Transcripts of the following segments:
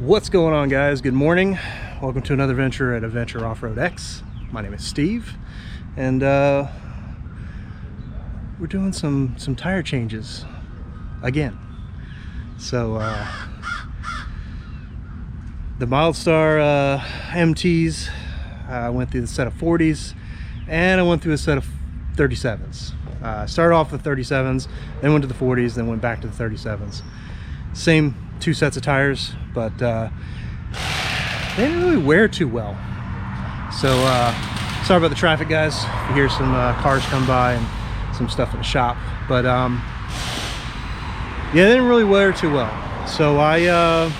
What's going on, guys? Good morning. Welcome to another venture at Adventure Offroad X. My name is Steve, and we're doing some tire changes again. So the Milestar MTs, I went through the set of 40s and I went through a set of 37s. Started off with 37s, then went to the 40s, then went back to the 37s. Same two sets of tires, but they didn't really wear too well. So sorry about the traffic, guys. You hear some cars come by and some stuff in the shop, but yeah, they didn't really wear too well. So I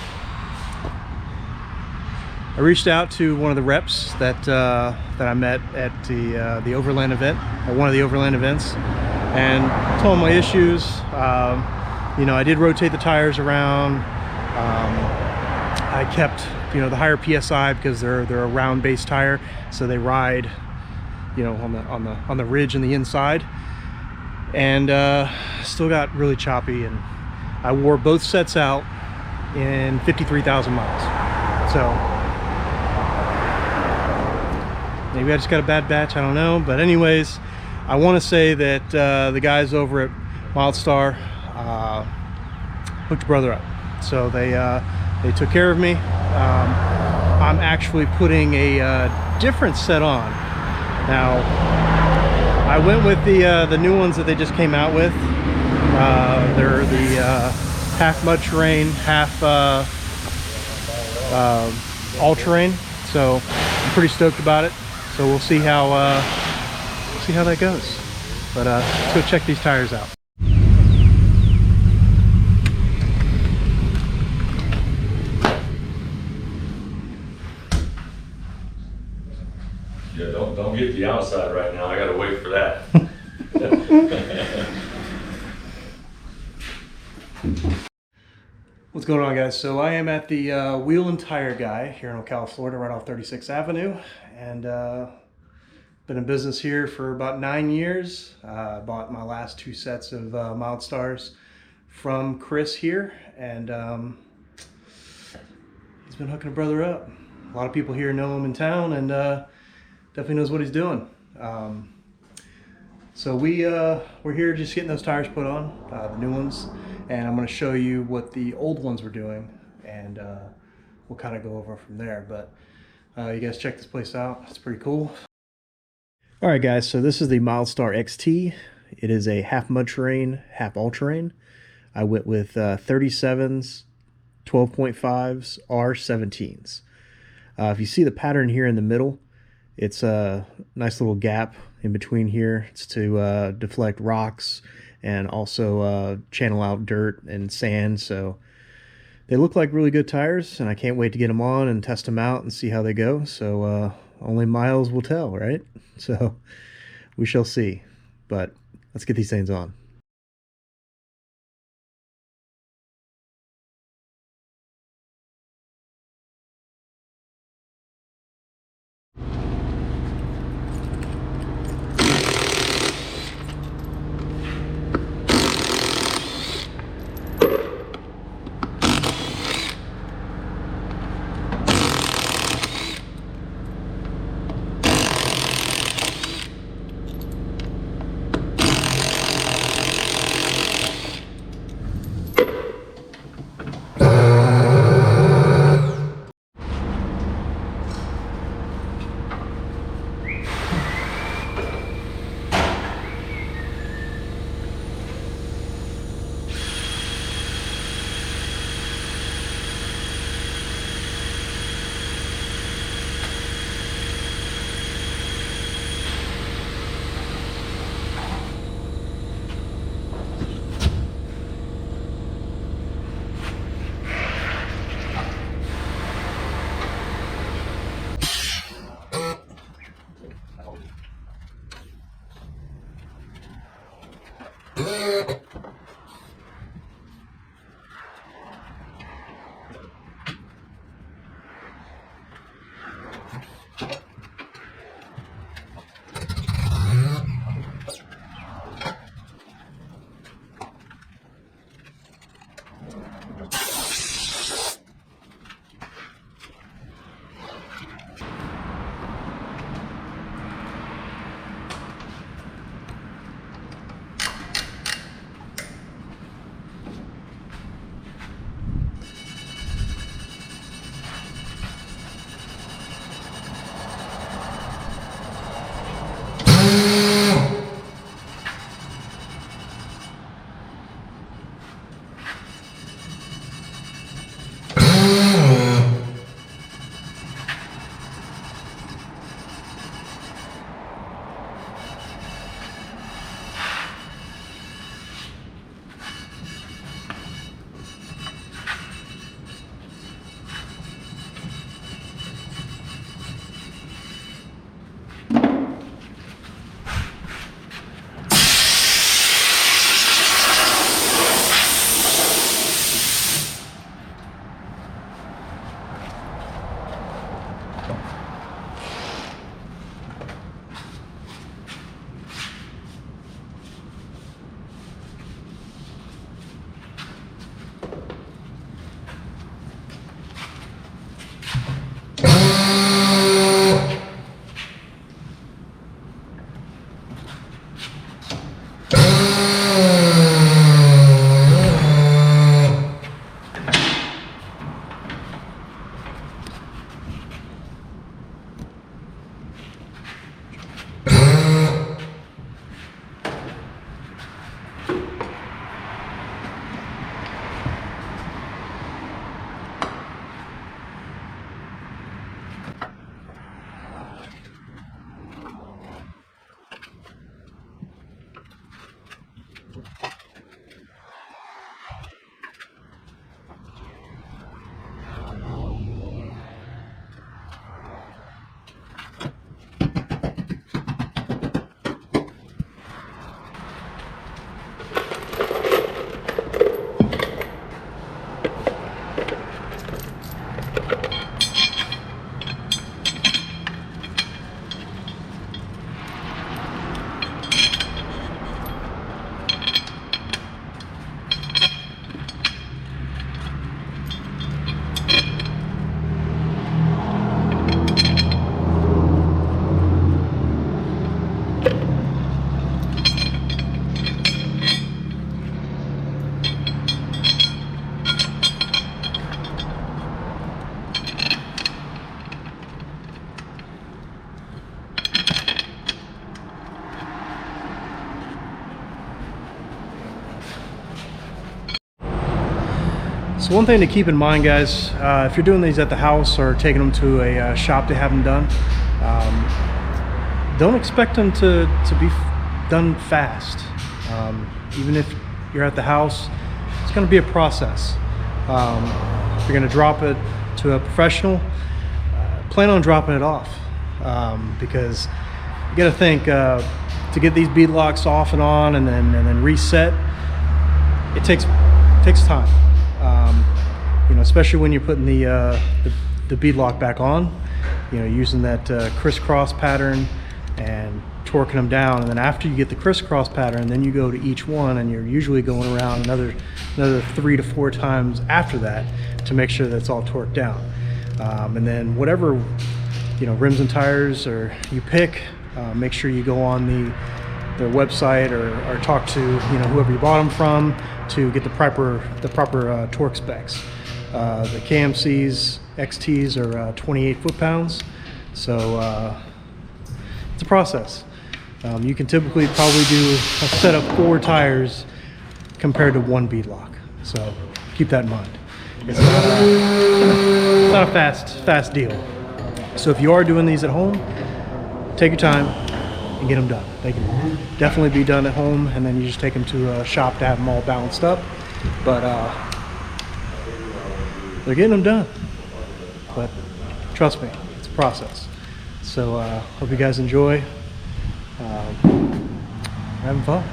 reached out to one of the reps that I met at the overland event, at one of the overland events, and told them my issues. You know, I did rotate the tires around. I kept, you know, the higher PSI because they're a round base tire, so they ride, you know, on the ridge and the inside, and still got really choppy. And I wore both sets out in 53,000 miles. So maybe I just got a bad batch, I don't know. But anyways, I want to say that the guys over at Milestar hooked your brother up. So they took care of me. I'm actually putting a different set on. Now, I went with the new ones that they just came out with. They're the half mud terrain, half all-terrain. So I'm pretty stoked about it. So we'll see how that goes. But let's go check these tires out. Yeah, don't get the outside right now. I gotta wait for that. What's going on, guys? So I am at the Wheel and Tire Guy here in Ocala, Florida, right off 36th Avenue, and been in business here for about 9 years. I bought my last two sets of Milestars from Chris here, and he's been hooking a brother up. A lot of people here know him in town, and definitely knows what he's doing. So we're here just getting those tires put on, the new ones, and I'm going to show you what the old ones were doing, and we'll kind of go over from there. But you guys check this place out. It's pretty cool. All right, guys, so this is the Milestar XT. It is a half mud terrain, half all-terrain. I went with 37s, 12.5s, R17s. If you see the pattern here in the middle, it's a nice little gap in between here. It's to deflect rocks and also channel out dirt and sand. So they look like really good tires, and I can't wait to get them on and test them out and see how they go. So only miles will tell, right? So we shall see. But let's get these things on. So one thing to keep in mind, guys, if you're doing these at the house or taking them to a shop to have them done, don't expect them to be done fast. Even if you're at the house, it's going to be a process. If you're going to drop it to a professional, plan on dropping it off, because you got to think, to get these bead locks off and on and then reset, it takes time. You know, especially when you're putting the bead lock back on, you know, using that crisscross pattern and torquing them down, and then after you get the crisscross pattern, then you go to each one, and you're usually going around another 3 to 4 times after that to make sure that's all torqued down. And then whatever, you know, rims and tires or you pick, make sure you go on their website or talk to, you know, whoever you bought them from to get the proper torque specs. The KMC's XTs are 28 foot-pounds, so it's a process. You can typically probably do a set of 4 tires compared to 1 bead lock, so keep that in mind. It's not a fast deal. So if you are doing these at home, take your time and get them done. They can definitely be done at home, and then you just take them to a shop to have them all balanced up. But they're getting them done. But trust me, it's a process. So hope you guys enjoy. Having fun.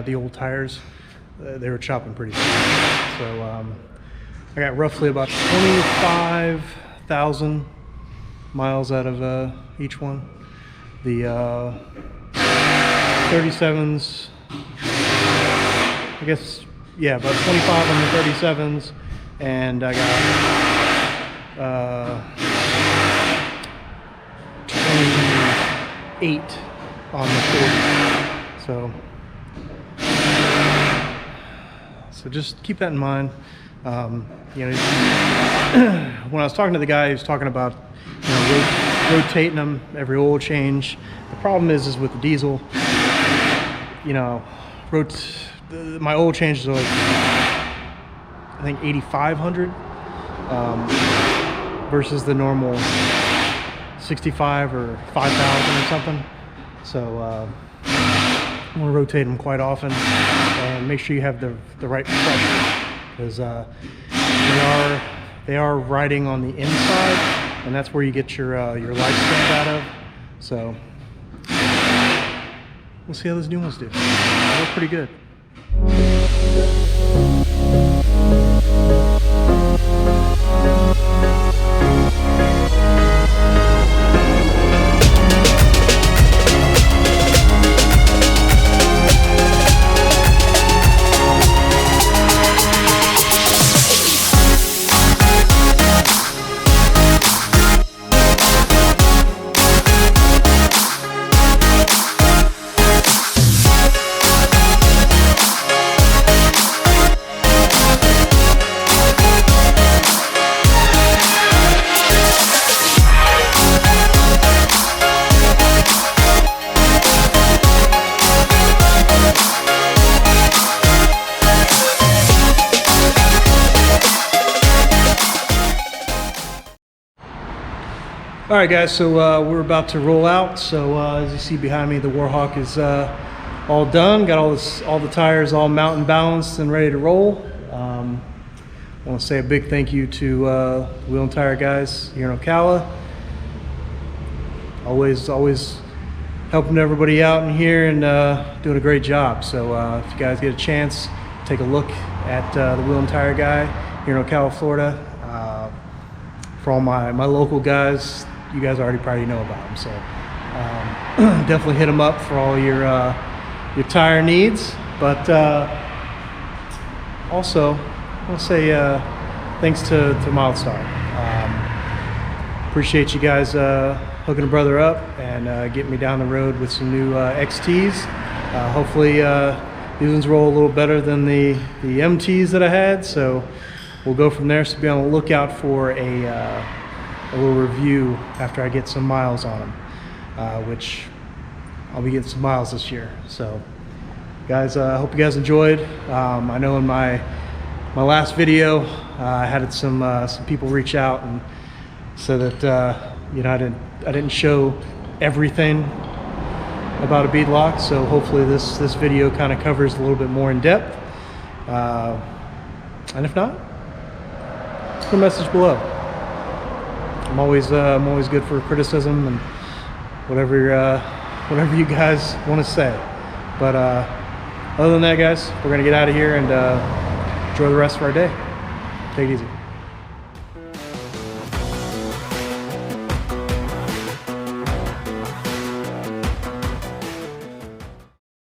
The old tires, they were chopping pretty bad. So I got roughly about 25,000 miles out of each one. The 37s, I guess, yeah, about 25 on the 37s, and I got 28 on the 40. So just keep that in mind. You know, when I was talking to the guy, he was talking about, you know, rotating them every oil change. The problem is with the diesel, you know, my oil changes are like, I think 8,500 versus the normal 65 or 5,000 or something. So I want to rotate them quite often and make sure you have the right pressure, because they are riding on the inside, and that's where you get your lifespan out of. So we'll see how those new ones do. They look pretty good. All right, guys, so we're about to roll out. So as you see behind me, the Warhawk is all done. Got all the tires all mounted, balanced, and ready to roll. I want to say a big thank you to Wheel and Tire guys here in Ocala. Always helping everybody out in here and doing a great job. So if you guys get a chance, take a look at the Wheel and Tire guy here in Ocala, Florida. For all my local guys, you guys already probably know about them. So definitely hit them up for all your tire needs. But also, I want to say thanks to Milestar. Appreciate you guys hooking a brother up and getting me down the road with some new XTs. Hopefully these ones roll a little better than the MTs that I had, so we'll go from there. So be on the lookout for a little review after I get some miles on them, which I'll be getting some miles this year. So guys, I hope you guys enjoyed. I know in my last video I had some people reach out and said that you know, I didn't show everything about a beadlock, so hopefully this video kind of covers a little bit more in depth. And if not, put a message below. I'm always good for criticism and whatever you guys want to say. But other than that, guys, we're gonna get out of here and enjoy the rest of our day. Take it easy.